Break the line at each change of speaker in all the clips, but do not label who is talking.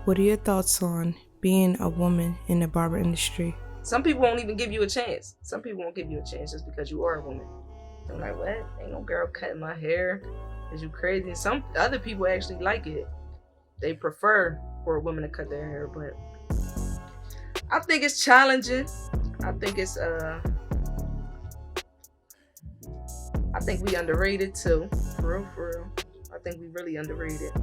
What are your thoughts on being a woman in the barber industry?
Some people won't even give you a chance. Some people won't give you a chance just because you are a woman. I'm like, what? Ain't no girl cutting my hair. Is you crazy? And some other people actually like it. They prefer for a woman to cut their hair, but I think it's challenging. I think I think we underrated too. For real, for real. I think we really underrated.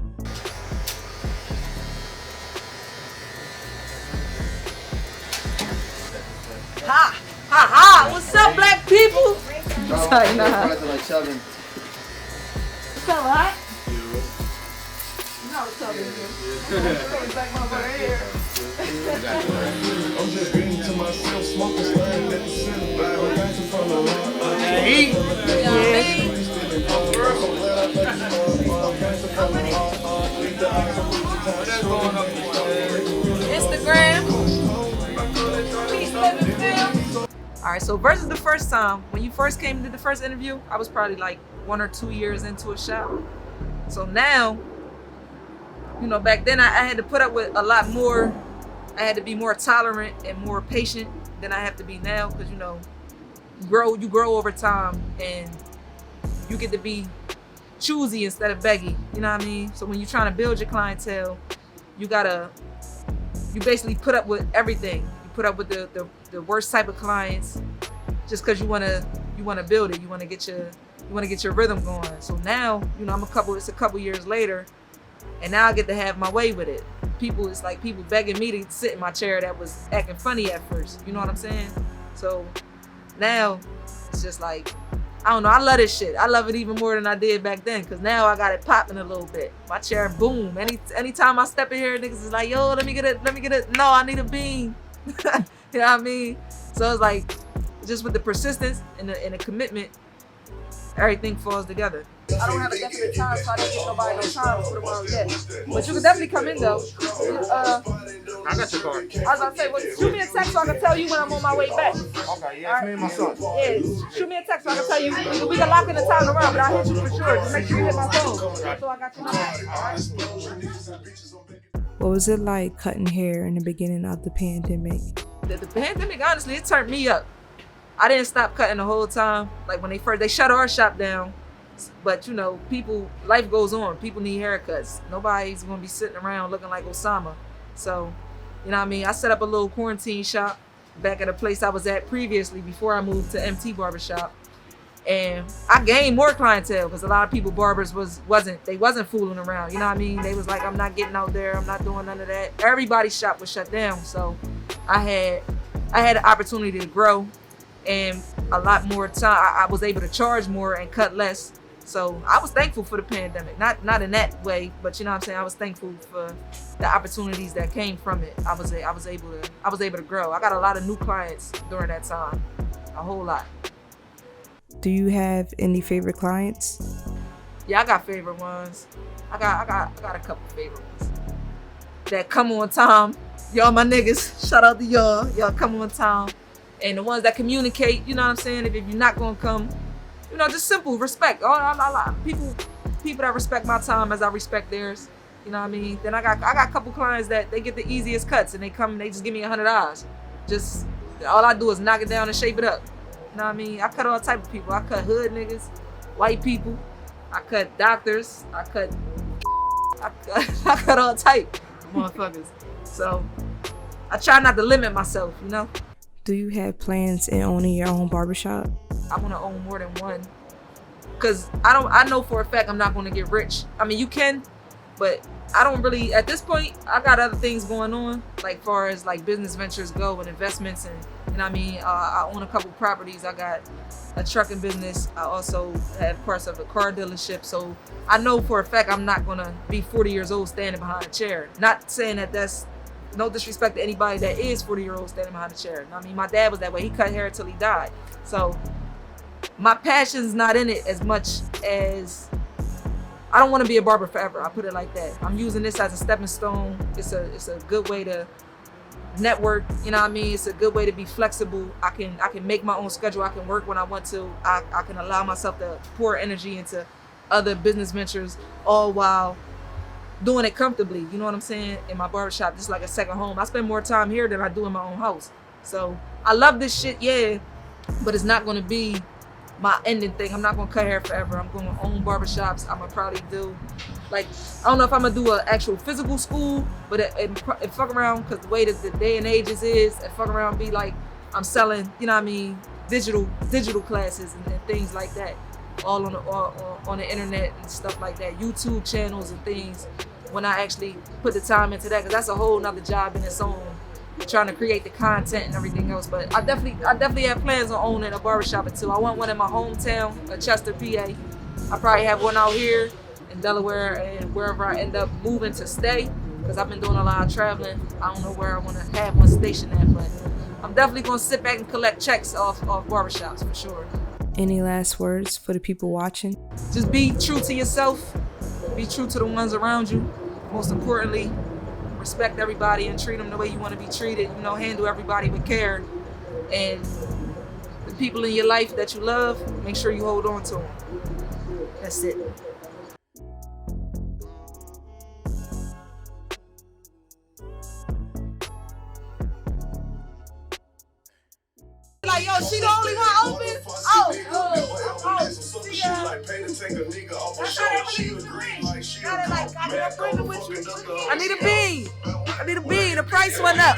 Ha! Ha ha! What's up, black people? Sorry, nah. What's up, hot? You know what's up in here. I'm just being to myself, smoking slang, let the sin vibe, dancing from the heart. Instagram. Alright, so versus the first time, when you first came to the first interview, I was probably like 1 or 2 years into a shop. So now, you know, back then I had to put up with a lot more. I had to be more tolerant and more patient than I have to be now, because you know, you grow over time and you get to be choosy instead of beggy. You know what I mean? So when you're trying to build your clientele, you basically put up with everything. You put up with the worst type of clients just because you wanna build it. You wanna get your rhythm going. So now, you know, it's a couple years later, and now I get to have my way with it. It's like people begging me to sit in my chair that was acting funny at first. You know what I'm saying? So now it's just like, I don't know, I love this shit. I love it even more than I did back then, because now I got it popping a little bit. My chair, boom. Anytime I step in here, niggas is like, yo, let me get it. No, I need a bean. You know what I mean? So it's like, just with the persistence and the commitment, everything falls together. I don't have a definite time, so I didn't give nobody no time to put them on yet. But you can definitely come in though.
I got your card.
I was gonna say, well, shoot me a text so I can tell you when I'm on my way back.
Okay, yeah, it's me and my son.
Yeah, shoot me a text so I can tell you. We can lock in the time around, but I'll hit you for sure. Just make sure you hit my phone. So I got your number.
What was it like cutting hair in the beginning of the pandemic?
The pandemic, honestly, it turned me up. I didn't stop cutting the whole time. Like when they shut our shop down. But you know, life goes on. People need haircuts. Nobody's gonna be sitting around looking like Osama. So, you know what I mean? I set up a little quarantine shop back at a place I was at previously before I moved to MT Barbershop. And I gained more clientele because a lot of people, barbers wasn't fooling around. You know what I mean? They was like, I'm not getting out there, I'm not doing none of that. Everybody's shop was shut down. So I had the opportunity to grow and a lot more time. I was able to charge more and cut less. So I was thankful for the pandemic, not in that way, but you know what I'm saying? I was thankful for the opportunities that came from it. I was able to grow. I got a lot of new clients during that time, a whole lot.
Do you have any favorite clients?
Yeah, I got favorite ones. I got a couple favorite ones that come on time. Y'all my niggas, shout out to y'all. Y'all come on time. And the ones that communicate, you know what I'm saying? If you're not gonna come, you know, just simple respect. People that respect my time as I respect theirs. You know what I mean? Then I got a couple clients that they get the easiest cuts and they come and they just give me $100. Just all I do is knock it down and shape it up. You know what I mean? I cut all type of people. I cut hood niggas, white people. I cut doctors. I cut all type of motherfuckers. So I try not to limit myself, you know?
Do you have plans in owning your own barbershop?
I want to own more than one, cause I know for a fact I'm not going to get rich. I mean, you can, but I don't really, at this point, I got other things going on, like far as like business ventures go and investments, and you know what I mean? I own a couple properties. I got a trucking business. I also have parts of a car dealership. So I know for a fact I'm not going to be 40 years old standing behind a chair. Not saying that that's no disrespect to anybody that is 40-year-old standing behind a chair. I mean, my dad was that way. He cut hair until he died. So my passion's not in it as much as, I don't want to be a barber forever. I put it like that. I'm using this as a stepping stone. It's a good way to network. You know what I mean? It's a good way to be flexible. I can make my own schedule. I can work when I want to. I can allow myself to pour energy into other business ventures, all while doing it comfortably, you know what I'm saying, in my barbershop, just like a second home. I spend more time here than I do in my own house. So I love this shit, yeah, but it's not gonna be my ending thing. I'm not gonna cut hair forever. I'm gonna own barbershops. I'm gonna probably do, like, I don't know if I'm gonna do an actual physical school, but it fuck around, because the way that the day and ages is, it fuck around be like I'm selling, you know what I mean, digital classes and things like that, all on the internet and stuff like that, YouTube channels and things, when I actually put the time into that, because that's a whole nother job in its own, trying to create the content and everything else. But I definitely have plans on owning a barbershop or two. I want one in my hometown, Chester, PA. I probably have one out here in Delaware and wherever I end up moving to stay, because I've been doing a lot of traveling. I don't know where I want to have one stationed at, but I'm definitely gonna sit back and collect checks off barbershops for sure.
Any last words for the people watching?
Just be true to yourself. Be true to the ones around you. Most importantly, respect everybody and treat them the way you want to be treated. You know, handle everybody with care. And the people in your life that you love, make sure you hold on to them. That's it. Like, yo, she the only one open? Oh. See ya. That's how that really used to ring. Gotta, like, I need a bean. I need a bean. The price went up.